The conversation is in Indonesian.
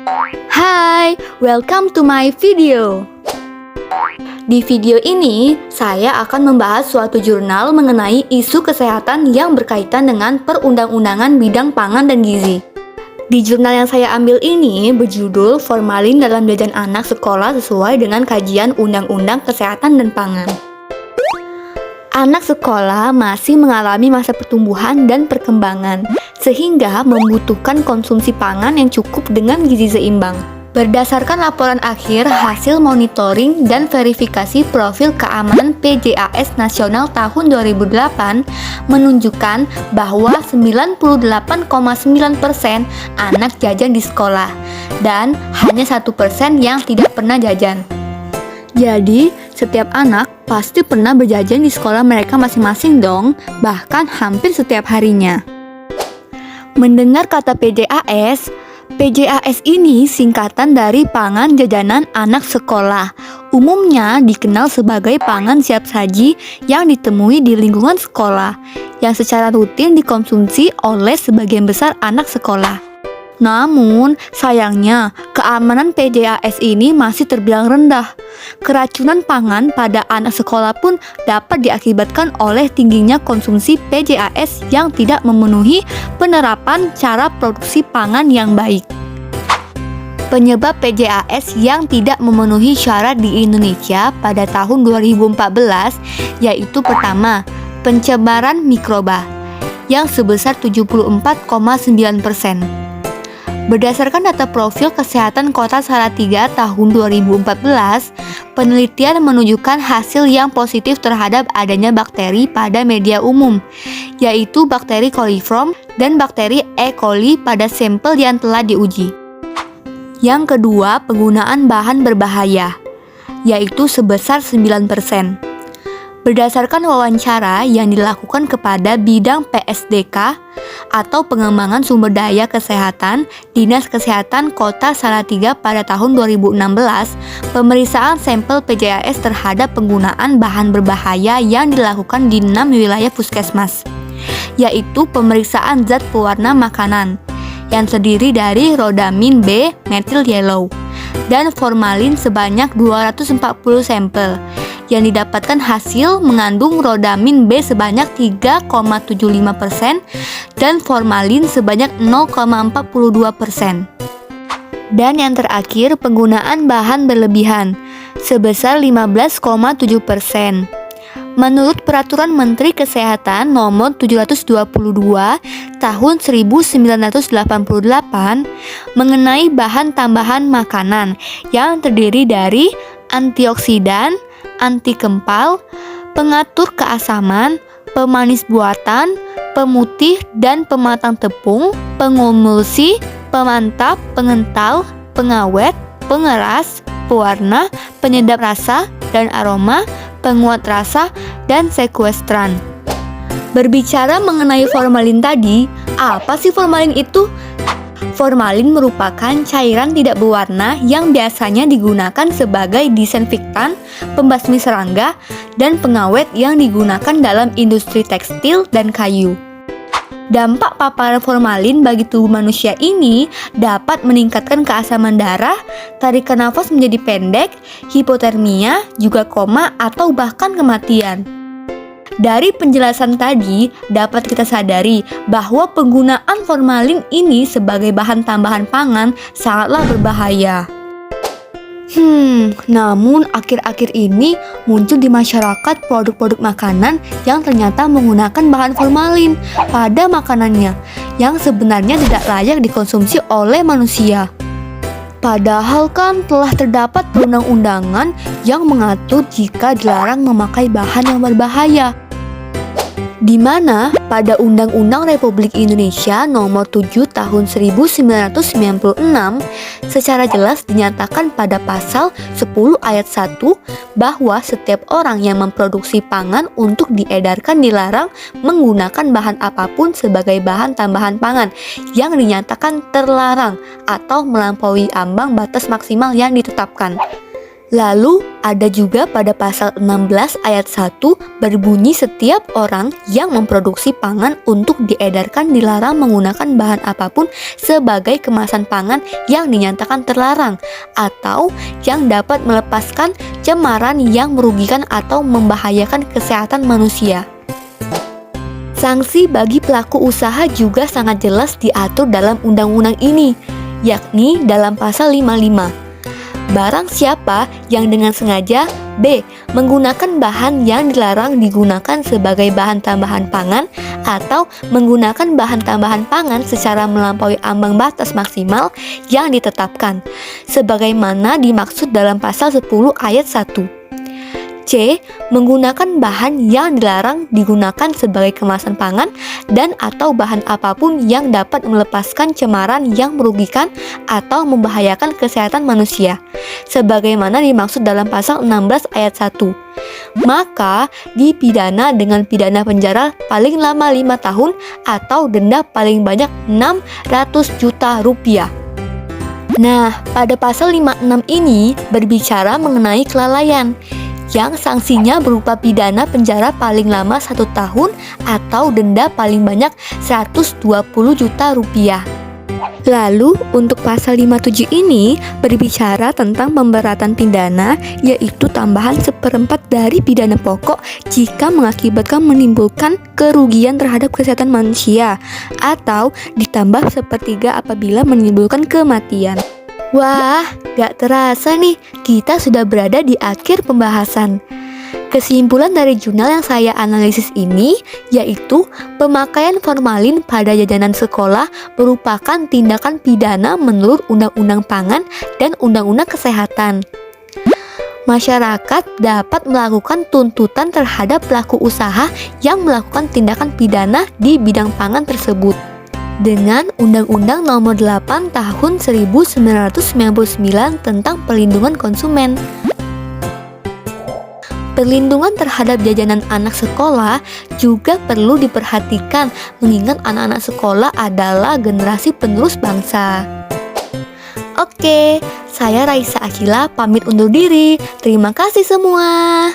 Hai, welcome to my video. Di video ini, saya akan membahas suatu jurnal mengenai isu kesehatan yang berkaitan dengan perundang-undangan bidang pangan dan gizi. Di jurnal yang saya ambil ini berjudul Formalin dalam Jajan Anak Sekolah sesuai dengan kajian Undang-Undang Kesehatan dan Pangan. Anak sekolah masih mengalami masa pertumbuhan dan perkembangan, sehingga membutuhkan konsumsi pangan yang cukup dengan gizi seimbang. Berdasarkan laporan akhir hasil monitoring dan verifikasi profil keamanan PJAS Nasional tahun 2008 menunjukkan bahwa 98,9% anak jajan di sekolah dan hanya 1% yang tidak pernah jajan. Jadi, setiap anak pasti pernah berjajan di sekolah mereka masing-masing dong, bahkan hampir setiap harinya. Mendengar kata PJAS ini singkatan dari Pangan Jajanan Anak Sekolah. Umumnya dikenal sebagai pangan siap saji yang ditemui di lingkungan sekolah, yang secara rutin dikonsumsi oleh sebagian besar anak sekolah. Namun, sayangnya, keamanan PJAS ini masih terbilang rendah. Keracunan pangan pada anak sekolah pun dapat diakibatkan oleh tingginya konsumsi PJAS yang tidak memenuhi penerapan cara produksi pangan yang baik. Penyebab PJAS yang tidak memenuhi syarat di Indonesia pada tahun 2014 yaitu pertama, pencemaran mikroba yang sebesar 74,9%. Berdasarkan data profil kesehatan Kota Salatiga tahun 2014, penelitian menunjukkan hasil yang positif terhadap adanya bakteri pada media umum, yaitu bakteri coliform dan bakteri E. coli pada sampel yang telah diuji. Yang kedua, penggunaan bahan berbahaya, yaitu sebesar 9%. Berdasarkan wawancara yang dilakukan kepada bidang PSDK atau pengembangan sumber daya kesehatan Dinas Kesehatan Kota Salatiga pada tahun 2016, pemeriksaan sampel PJAS terhadap penggunaan bahan berbahaya yang dilakukan di 6 wilayah puskesmas, yaitu pemeriksaan zat pewarna makanan yang terdiri dari rodamin B methyl yellow dan formalin sebanyak 240 sampel yang didapatkan hasil mengandung rodamin B sebanyak 3,75% dan formalin sebanyak 0,42%. Dan yang terakhir, penggunaan bahan berlebihan sebesar 15,7%. Menurut Peraturan Menteri Kesehatan Nomor 722 Tahun 1988 mengenai bahan tambahan makanan yang terdiri dari antioksidan, anti kempal, pengatur keasaman, pemanis buatan, pemutih dan pematang tepung, pengumulsi, pemantap, pengental, pengawet, pengeras, pewarna, penyedap rasa dan aroma, penguat rasa, dan sekuestran. Berbicara mengenai formalin tadi, apa sih formalin itu? Formalin merupakan cairan tidak berwarna yang biasanya digunakan sebagai disinfektan, pembasmi serangga, dan pengawet yang digunakan dalam industri tekstil dan kayu. Dampak paparan formalin bagi tubuh manusia ini dapat meningkatkan keasaman darah, tarikan nafas menjadi pendek, hipotermia, juga koma atau bahkan kematian. Dari penjelasan tadi, dapat kita sadari bahwa penggunaan formalin ini sebagai bahan tambahan pangan sangatlah berbahaya. Namun akhir-akhir ini muncul di masyarakat produk-produk makanan yang ternyata menggunakan bahan formalin pada makanannya yang sebenarnya tidak layak dikonsumsi oleh manusia. Padahal kan telah terdapat perundang-undangan yang mengatur jika dilarang memakai bahan yang berbahaya. Di mana pada Undang-Undang Republik Indonesia Nomor 7 Tahun 1996 secara jelas dinyatakan pada pasal 10 ayat 1 bahwa setiap orang yang memproduksi pangan untuk diedarkan dilarang menggunakan bahan apapun sebagai bahan tambahan pangan yang dinyatakan terlarang atau melampaui ambang batas maksimal yang ditetapkan. Lalu, Ada juga pada pasal 16 ayat 1 berbunyi setiap orang yang memproduksi pangan untuk diedarkan dilarang menggunakan bahan apapun sebagai kemasan pangan yang dinyatakan terlarang atau yang dapat melepaskan cemaran yang merugikan atau membahayakan kesehatan manusia. Sanksi bagi pelaku usaha juga sangat jelas diatur dalam undang-undang ini, yakni dalam pasal 55. Barang siapa yang dengan sengaja B. menggunakan bahan yang dilarang digunakan sebagai bahan tambahan pangan atau menggunakan bahan tambahan pangan secara melampaui ambang batas maksimal yang ditetapkan, sebagaimana dimaksud dalam pasal 10 ayat 1. C. Menggunakan bahan yang dilarang digunakan sebagai kemasan pangan dan atau bahan apapun yang dapat melepaskan cemaran yang merugikan atau membahayakan kesehatan manusia, sebagaimana dimaksud dalam pasal 16 ayat 1. Maka dipidana dengan pidana penjara paling lama 5 tahun atau denda paling banyak 600 juta rupiah. Nah, pada pasal 56 ini berbicara mengenai kelalaian, yang sanksinya berupa pidana penjara paling lama 1 tahun atau denda paling banyak 120 juta rupiah. Lalu untuk pasal 57 ini berbicara tentang pemberatan pidana, yaitu tambahan 1/4 dari pidana pokok jika mengakibatkan menimbulkan kerugian terhadap kesehatan manusia, atau ditambah 1/3 apabila menimbulkan kematian. Wah, gak terasa nih, kita sudah berada di akhir pembahasan. Kesimpulan dari jurnal yang saya analisis ini yaitu pemakaian formalin pada jajanan sekolah merupakan tindakan pidana menurut Undang-Undang Pangan dan Undang-Undang Kesehatan. Masyarakat dapat melakukan tuntutan terhadap pelaku usaha yang melakukan tindakan pidana di bidang pangan tersebut dengan Undang-Undang Nomor 8 Tahun 1999 tentang Perlindungan Konsumen. Perlindungan terhadap jajanan anak sekolah juga perlu diperhatikan, mengingat anak-anak sekolah adalah generasi penerus bangsa. Oke, saya Raisa Akila pamit undur diri. Terima kasih semua.